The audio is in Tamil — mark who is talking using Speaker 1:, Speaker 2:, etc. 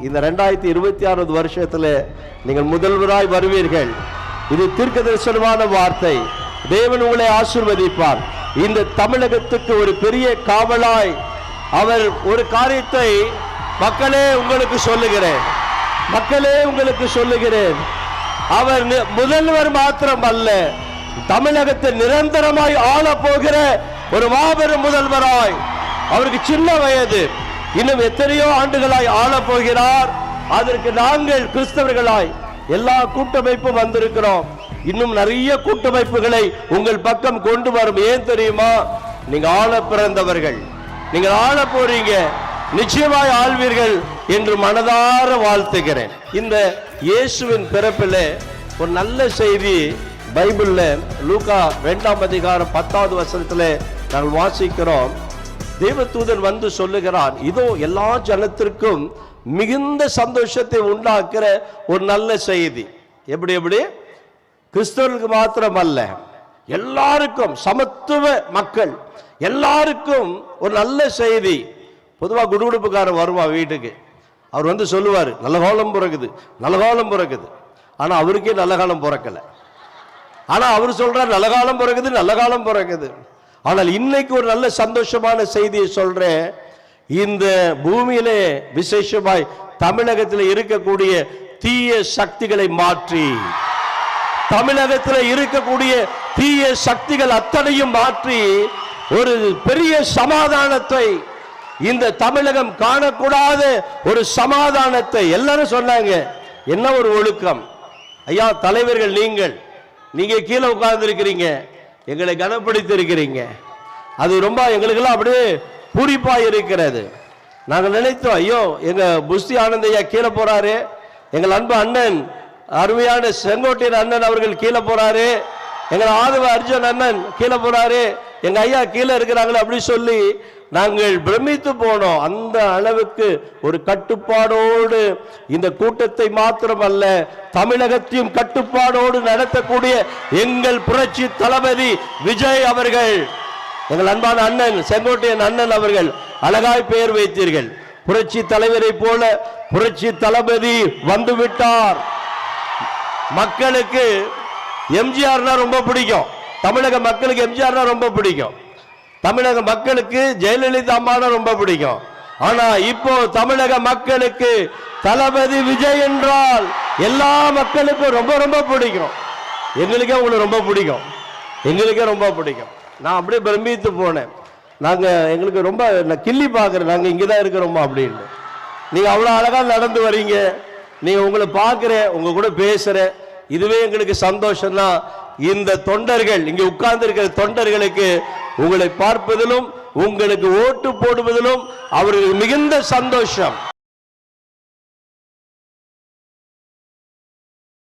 Speaker 1: இந்த 2026 வருஷத்துல நீங்கள் முதல்வராய் வருவீர்கள். இது தீர்க்கதரிசனமான வார்த்தை. தேவன் உங்களை ஆசீர்வதிப்பார். இந்த தமிழகத்துக்கு ஒரு பெரிய காவலாய் அவர் ஒரு காரியத்தை மக்களே உங்களுக்கு சொல்லுகிறேன். அவர் முதல்வர் மாத்திரம் அல்ல, தமிழகத்தை நிரந்தரமாய் ஆள போகிற ஒரு மாபெரும் முதல்வராய். அவருக்கு சின்ன வயது, இன்னும் எத்தனையோ ஆண்டுகளாய் ஆள போகிறார். அதற்கு நாங்கள் கிறிஸ்தவர்களாய் எல்லா கூட்டமைப்பும் வந்திருக்கிறோம். இன்னும் நிறைய கூட்டமைப்புகளை உங்கள் பக்கம் கொண்டு வரும். ஏன் தெரியுமா? நீங்க ஆள பிறந்தவர்கள், நீங்கள் ஆள போறீங்க, நிச்சயமாய் ஆள்வீர்கள் என்று மனதார வாழ்த்துகிறேன். இந்த இயேசுவின் பிறப்பில் ஒரு நல்ல செய்தி பைபிள்ல லூக்கா 2ஆம் அதிகாரம் 10வது வசனத்துல நாங்கள் வாசிக்கிறோம். தேவதூதன் வந்து சொல்லுகிறார், இதோ எல்லா ஜனத்திற்கும் மிகுந்த சந்தோஷத்தை உண்டாக்குற ஒரு நல்ல செய்தி. எப்படி கிறிஸ்தவர்களுக்கு மாத்திரம் அல்ல, எல்லாருக்கும், சமத்துவ மக்கள் எல்லாருக்கும் ஒரு நல்ல செய்தி. பொதுவாக குடுகுடுப்புக்காரன் வருவான் வீட்டுக்கு, அவர் வந்து சொல்லுவார், நல்ல காலம் பிறகுது. ஆனா அவருக்கே நல்ல காலம் பிறக்கல. ஆனா அவர் சொல்றார், நல்ல காலம் பிறகுது. ஆனால் இன்னைக்கு ஒரு நல்ல சந்தோஷமான செய்தியை சொல்றேன். இந்த பூமியிலே விசேஷமாய் தமிழகத்தில் இருக்கக்கூடிய தீய சக்திகளை மாற்றி, தமிழகத்தில் இருக்கக்கூடிய தீய சக்திகள் அத்தனையும் மாற்றி ஒரு பெரிய சமாதானத்தை, இந்த தமிழகம் காணக்கூடாத ஒரு சமாதானத்தை எல்லாரும் சொன்னாங்க. என்ன ஒரு ஒழுக்கம் ஐயா! தலைவர்கள் நீங்க கீழே உட்கார்ந்து இருக்கிறீங்க, எங்களை கனப்படுத்தி இருக்கிறீங்க. அது ரொம்ப எங்களுக்கெல்லாம் அப்படியே பூரிப்பா இருக்கிறது. நாங்கள் நினைத்தோம், ஐயோ எங்க புஸ்தி ஆனந்தையா கீழே போறாரு, எங்கள் அன்பு அண்ணன் அருமையான செங்கோட்டையன் அண்ணன் அவர்கள் கீழே போறாரு, எங்கள் ஆதவ அர்ஜுன் அண்ணன் கீழே போறாரு, எங்க ஐயா கீழே இருக்கிறாங்களே அப்படி சொல்லி நாங்கள் பிரமித்து போனோம். அந்த அளவுக்கு ஒரு கட்டுப்பாடோடு இந்த கூட்டத்தை மாத்திரமல்ல, தமிழகத்தையும் கட்டுப்பாடோடு நடத்தக்கூடிய எங்கள் புரட்சி தளபதி விஜய் அவர்கள், எங்கள் அன்பான அண்ணன் செங்கோட்டையன் அண்ணன் அவர்கள் அழகாய் பெயர் வைத்தீர்கள். புரட்சி தலைவரை போல புரட்சி தளபதி வந்துவிட்டார். மக்களுக்கு எம்ஜிஆர்னா ரொம்ப பிடிக்கும், தமிழக மக்களுக்கு எம்ஜிஆர்னா ரொம்ப பிடிக்கும், தமிழக மக்களுக்கு ஜெயலலிதா அம்மானா ரொம்ப பிடிக்கும். ஆனா இப்போ தமிழக மக்களுக்கு தளபதி விஜய் என்றால் எல்லா மக்களுக்கும் ரொம்ப ரொம்ப பிடிக்கும். எங்களுக்கே உங்களுக்கு ரொம்ப பிடிக்கும். நான் அப்படியே பிரமித்து போனேன். எங்களுக்கு ரொம்ப கிள்ளி பார்க்குறேன், நாங்கள் இங்கே தான் இருக்கிறோமா அப்படின்னு. நீங்கள் அவ்வளோ அழகாக நடந்து வரீங்க, நீங்கள் உங்களை பார்க்குறேன், உங்கள் கூட பேசுகிறேன், இதுவே எங்களுக்கு சந்தோஷம் தான். இந்த தொண்டர்கள், இங்கே உட்கார்ந்து இருக்கிற தொண்டர்களுக்கு உங்களை பார்ப்பதிலும் உங்களுக்கு ஓட்டு போடுவதிலும் அவர்களுக்கு மிகுந்த சந்தோஷம்.